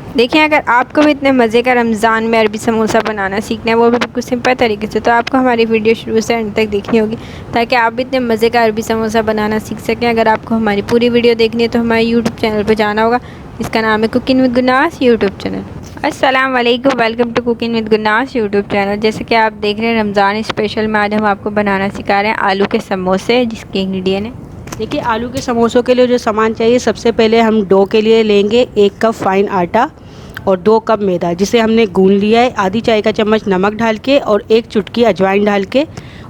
देखिए, अगर आपको भी इतने मज़े का रमज़ान में अरबी समोसा बनाना सीखना है, वो भी बिल्कुल सिंपल तरीके से, तो आपको हमारी वीडियो शुरू से एंड तक देखनी होगी ताकि आप भी इतने मज़े का अरबी समोसा बनाना सीख सकें। अगर आपको हमारी पूरी वीडियो देखनी है तो हमारे यूट्यूब चैनल पर जाना होगा, इसका नाम है cooking with Gurnas YouTube channel. अस्सलाम वालेकुम, welcome to cooking with Gurnas YouTube channel. जैसे कि आप देख रहे हैं, रमज़ान स्पेशल में आज हम आपको बनाना सिखा रहे हैं आलू के समोसे, जिसके इंग्रेडिएंट है। देखिए, आलू के समोसों के लिए जो सामान चाहिए, सबसे पहले हम डो के लिए लेंगे 1 कप फाइन आटा और 2 कप मैदा, जिसे हमने गूंद लिया है। आधी चाय का चम्मच नमक डाल के और 1 चुटकी अजवाइन डाल के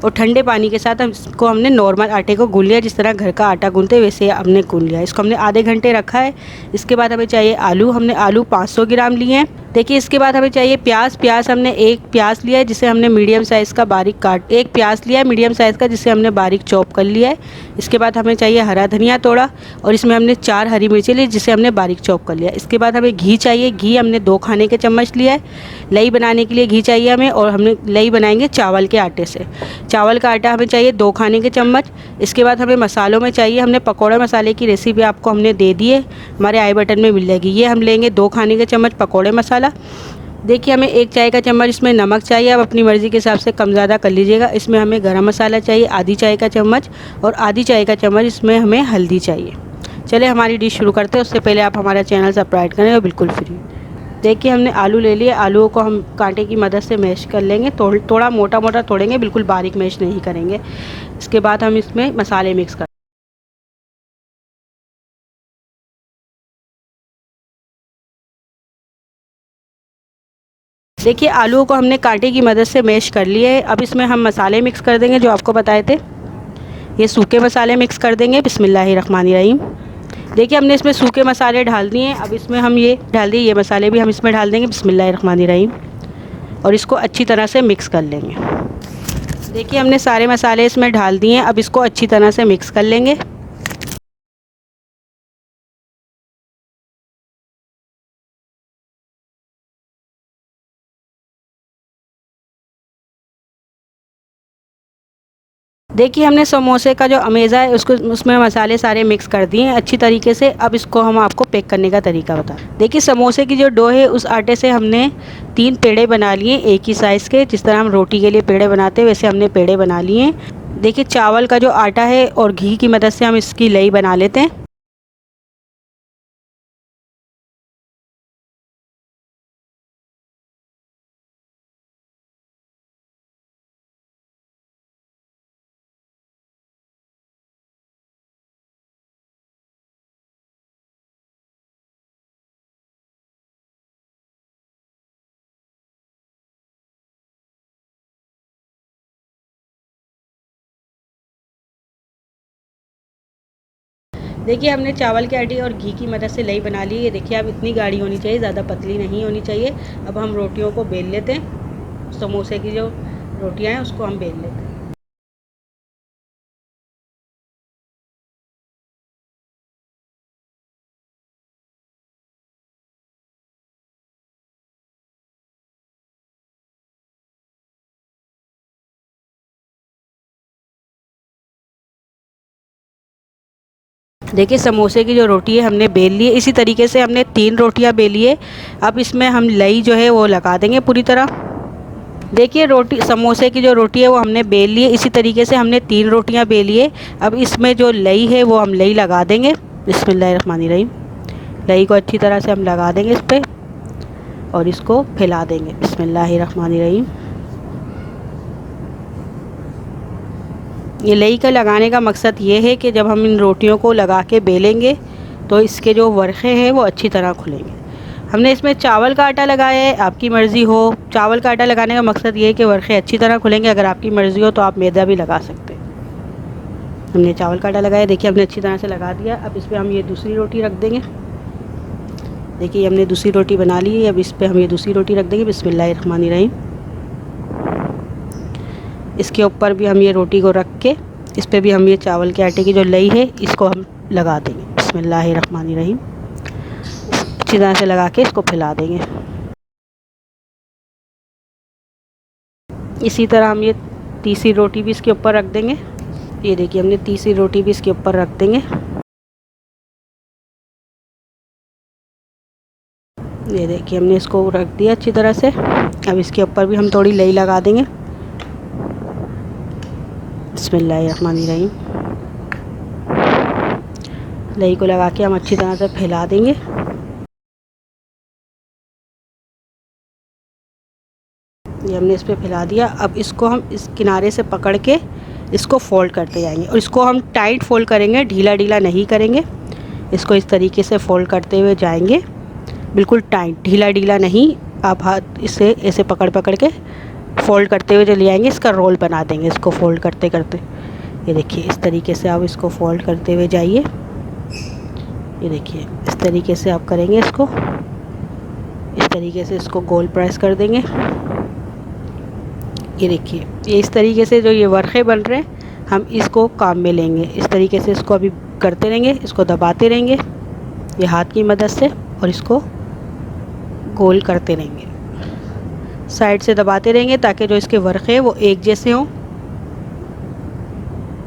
और ठंडे पानी के साथ हमने नॉर्मल आटे को गूंद लिया, जिस तरह घर का आटा गूंदते वैसे हमने गूंद लिया। इसको हमने आधे घंटे रखा है। इसके बाद हमें चाहिए आलू। हमने आलू 500 ग्राम लिए हैं। देखिए, इसके बाद हमें चाहिए प्याज हमने 1 प्याज लिया है, जिसे हमने मीडियम साइज़ का बारीक काट 1 प्याज लिया है मीडियम साइज़ का, जिसे हमने बारीक चॉप कर लिया है। इसके बाद हमें चाहिए हरा धनिया तोड़ा और इसमें हमने 4 हरी मिर्ची ली, जिसे हमने बारीक चॉप कर लिया। इसके बाद हमें घी चाहिए। घी हमने 2 खाने के चम्मच लिया है। लई बनाने के लिए घी चाहिए हमें, और हमने लई बनाएंगे चावल के आटे से। चावल का आटा हमें चाहिए 2 खाने के चम्मच। इसके बाद हमें मसालों में चाहिए, हमने पकौड़े मसाले की रेसिपी आपको हमने दे दी है, हमारे आई बटन में मिल जाएगी। ये हम लेंगे 2 खाने के चम्मच पकौड़े मसाला। देखिए, हमें 1 चाय का चम्मच इसमें नमक चाहिए। आप अपनी मर्ज़ी के हिसाब से कम ज़्यादा कर लीजिएगा। इसमें हमें गरम मसाला चाहिए आधी चाय का चम्मच, और आधी चाय का चम्मच इसमें हमें हल्दी चाहिए। चलिए हमारी डिश शुरू करते हैं। उससे पहले आप हमारा चैनल सब्सक्राइब करें, और बिल्कुल फ्री। देखिए, हमने आलू ले लिए। आलूओं को हम कांटे की मदद से मैश कर लेंगे। थोड़ा मोटा मोटा तोड़ेंगे, बिल्कुल बारीक मैश नहीं करेंगे। इसके बाद हम इसमें मसाले मिक्स कर। देखिए, आलूओं को हमने कांटे की मदद से मैश कर लिए है। अब इसमें हम मसाले मिक्स कर देंगे जो आपको बताए थे। ये सूखे मसाले मिक्स कर देंगे। बिस्मिल्लाहिर्रहमानिर्रहीम। देखिए, हमने इसमें सूखे मसाले डाल दिए हैं। अब इसमें हम ये डाल दिए, ये मसाले भी हम इसमें डाल देंगे। बिस्मिल्लाहिर्रहमानिर्रहीम। और इसको अच्छी तरह से मिक्स कर लेंगे। देखिए, हमने सारे मसाले इसमें डाल दिए हैं। अब इसको अच्छी तरह से मिक्स कर लेंगे। देखिए, हमने समोसे का जो अमेज़ा है उसको उसमें मसाले सारे मिक्स कर दिए हैं अच्छी तरीके से। अब इसको हम आपको पैक करने का तरीका बता। देखिए, समोसे की जो डो है, उस आटे से हमने 3 पेड़े बना लिए एक ही साइज़ के। जिस तरह हम रोटी के लिए पेड़े बनाते हैं, वैसे हमने पेड़े बना लिए हैं। देखिए, चावल का जो आटा है और घी की मदद से हम इसकी लई बना लेते हैं। देखिए, हमने चावल के आटे और घी की मदद से लई बना ली है। देखिए, अब इतनी गाढ़ी होनी चाहिए, ज़्यादा पतली नहीं होनी चाहिए। अब हम रोटियों को बेल लेते हैं। समोसे की जो रोटियां हैं उसको हम बेल लेते हैं। देखिए, समोसे की जो रोटी है हमने बेल ली है। इसी तरीके से हमने 3 रोटियां बेली है। अब इसमें हम लई जो है वो लगा देंगे पूरी तरह। देखिए, रोटी समोसे की जो रोटी है वो हमने बेल ली है। इसी तरीके से हमने 3 रोटियां बेली है। अब इसमें जो लई है वो हम लई लगा देंगे। बिस्मिल्लाहिर्रहमानिर्रहीम। लई को अच्छी तरह से हम लगा देंगे इस पर, और इसको फैला देंगे। बिस्मिल्लाहिर्रहमानिर्रहीम। ये लई का लगाने का मकसद ये है कि जब हम इन रोटियों को लगा के बेलेंगे तो इसके जो वर्क़े हैं वो अच्छी तरह खुलेंगे। हमने इसमें चावल का आटा लगाया है, आपकी मर्ज़ी हो। चावल का आटा लगाने का मकसद ये है कि वर्क़े अच्छी तरह खुलेंगे। अगर आपकी मर्ज़ी हो तो आप मैदा भी लगा सकते हैं। हमने चावल का आटा लगाया। देखिए, हमने अच्छी तरह से लगा दिया। अब इस पर हम ये दूसरी रोटी रख देंगे। देखिए, हमने दूसरी रोटी बना ली है। अब इस पर हम ये दूसरी रोटी रख देंगे। बिस्मिल्लाहिर्रहमानिर्रहीम। इसके ऊपर भी हम ये रोटी को रख के इस पर भी हम ये चावल के आटे की जो लई है इसको हम लगा देंगे। बिस्मिल्लाहिर्रहमानिर्रहीम। अच्छी तरह से लगा के इसको फैला देंगे। इसी तरह हम ये तीसरी रोटी भी इसके ऊपर रख देंगे। ये देखिए हमने तीसरी रोटी भी इसके ऊपर रख देंगे। ये देखिए हमने इसको रख दिया अच्छी तरह से। अब इसके ऊपर भी हम थोड़ी लई लगा देंगे। बिस्मिल्लाहिर्रहमानिर्रहीम। लई को लगा के हम अच्छी तरह से फैला देंगे। ये हमने इस पर फैला दिया। अब इसको हम इस किनारे से पकड़ के इसको फोल्ड करते जाएंगे और इसको हम टाइट फोल्ड करेंगे, ढीला ढीला नहीं करेंगे। इसको इस तरीके से फोल्ड करते हुए जाएंगे, बिल्कुल टाइट, ढीला ढीला नहीं। आप हाथ इसे ऐसे पकड़ पकड़ के फोल्ड करते हुए चले जाएंगे। इसका रोल बना देंगे इसको फोल्ड करते करते। ये देखिए इस तरीके से आप इसको फोल्ड करते हुए जाइए। ये देखिए इस तरीके से आप करेंगे इसको, इस तरीके से इसको गोल प्रेस कर देंगे। ये देखिए ये इस तरीके से जो ये वर्क़े बन रहे हैं हम इसको काम में लेंगे। इस तरीके से इसको अभी करते रहेंगे, इसको दबाते रहेंगे ये हाथ की मदद से और इसको गोल करते रहेंगे, साइड से दबाते रहेंगे ताकि जो इसके वर्क़े हैं वो एक जैसे हों।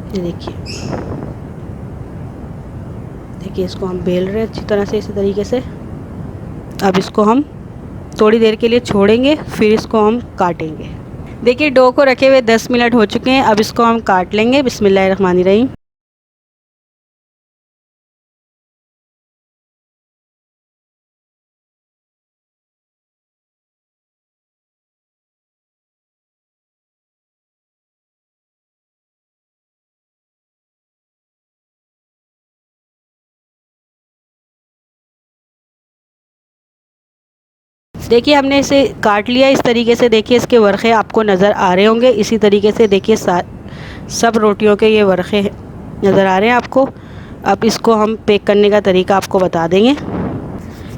ये देखिए इसको हम बेल रहे हैं अच्छी तरह से इसी तरीके से। अब इसको हम थोड़ी देर के लिए छोड़ेंगे, फिर इसको हम काटेंगे। देखिए डो को रखे हुए 10 मिनट हो चुके हैं। अब इसको हम काट लेंगे। बिस्मिल्लाहिर्रहमानिर्रहीम। देखिए हमने इसे काट लिया इस तरीके से। देखिए इसके वर्क़े आपको नज़र आ रहे होंगे। इसी तरीके से देखिए सब रोटियों के ये वर्क़े नज़र आ रहे हैं आपको। अब इसको हम पैक करने का तरीका आपको बता देंगे।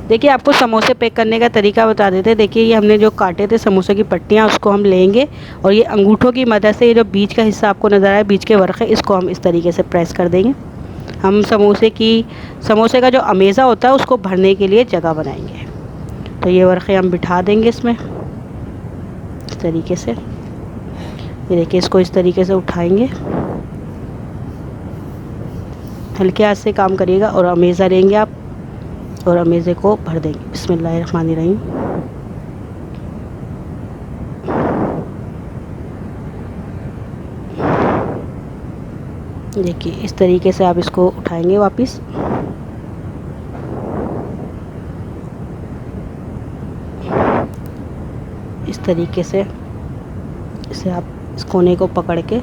देखिए आपको समोसे पैक करने का तरीका बता देते हैं। देखिए ये हमने जो काटे थे समोसे की पट्टियाँ, उसको हम लेंगे और ये अंगूठों की मदद से ये जो बीच का हिस्सा आपको नज़र आ रहा है, बीच के वर्क़े, इसको हम इस तरीके से प्रेस कर देंगे। हम समोसे का जो अमेज़ा होता है उसको भरने के लिए जगह बनाएंगे। तो ये वर्क़े हम बिठा देंगे इसमें इस तरीके से। ये देखिए इसको इस तरीके से उठाएंगे, हल्के हाथ से काम करिएगा और अमेज़ा लेंगे आप और अमेज़े को भर देंगे। बिस्मिल्लाहिर्रहमानिर्रहीम। देखिए इस तरीके से आप इसको उठाएंगे वापस। इस तरीके से इसे आप इस कोने को पकड़ के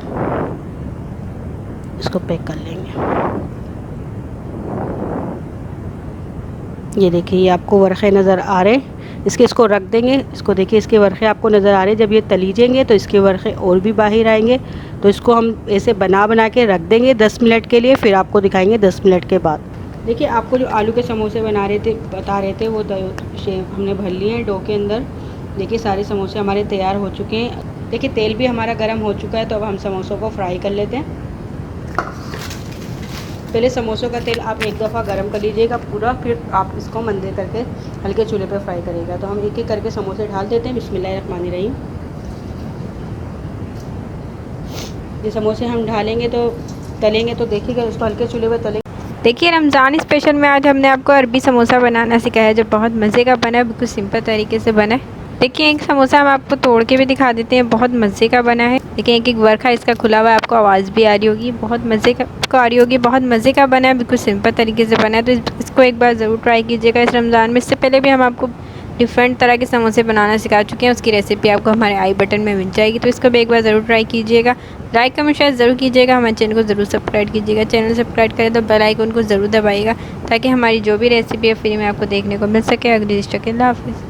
इसको पैक कर लेंगे। ये देखिए ये आपको वर्क़े नज़र आ रहे हैं। इसको रख देंगे। इसको देखिए इसके वर्क़े आपको नज़र आ रहे हैं। जब ये तलीजेंगे तो इसके वर्क़े और भी बाहर आएंगे। तो इसको हम ऐसे बना के रख देंगे 10 मिनट के लिए, फिर आपको दिखाएंगे 10 मिनट के बाद। देखिए आपको जो आलू के समोसे बता रहे थे वो शेप हमने भर लिए हैं डो के अंदर। देखिए सारे समोसे हमारे तैयार हो चुके हैं। देखिए तेल भी हमारा गर्म हो चुका है। तो अब हम समोसों को फ्राई कर लेते हैं। पहले समोसों का तेल आप एक दफ़ा गर्म कर लीजिएगा पूरा, फिर आप इसको मंदे करके हल्के चूल्हे पे फ्राई करिएगा। तो हम एक एक करके समोसे डाल देते हैं। बिस्मिल्लाहिर्रहमानिर्रहीम। ये समोसे हम ढालेंगे तो तलेंगे तो देखिएगा उसको हल्के चूल्हे पे तलेंगे। देखिए रमज़ान स्पेशल में आज हमने आपको अरबी समोसा बनाना सिखाया है, जो बहुत मज़े का बना है, बिल्कुल सिंपल तरीके से बना है। देखिए एक समोसा हम आपको तोड़ के भी दिखा देते हैं, बहुत मज़े का बना है। देखिए एक वर्क़ा इसका खुला हुआ है, आपको आवाज़ भी आ रही होगी, बहुत मज़े का आपको आ रही होगी। बहुत मज़े का बना है, बिल्कुल सिंपल तरीके से बना है। तो इसको एक बार ज़रूर ट्राई कीजिएगा इस रमज़ान में। इससे पहले भी हम आपको डिफरेंट तरह के समोसे बनाना सिखा चुके हैं, उसकी रेसिपी आपको हमारे आई बटन में मिल जाएगी। तो इसको भी एक बार ज़रूर ट्राई कीजिएगा। लाइक कमेंट शेयर ज़रूर कीजिएगा। हमारे चैनल को ज़रूर सब्सक्राइब कीजिएगा। चैनल सब्सक्राइब करें तो बेल आइकन को ज़रूर दबाइएगा ताकि हमारी जो भी रेसिपी है फ्री में आपको देखने को मिल सके। अगली डिश के अल्लाह हाफ़िज़।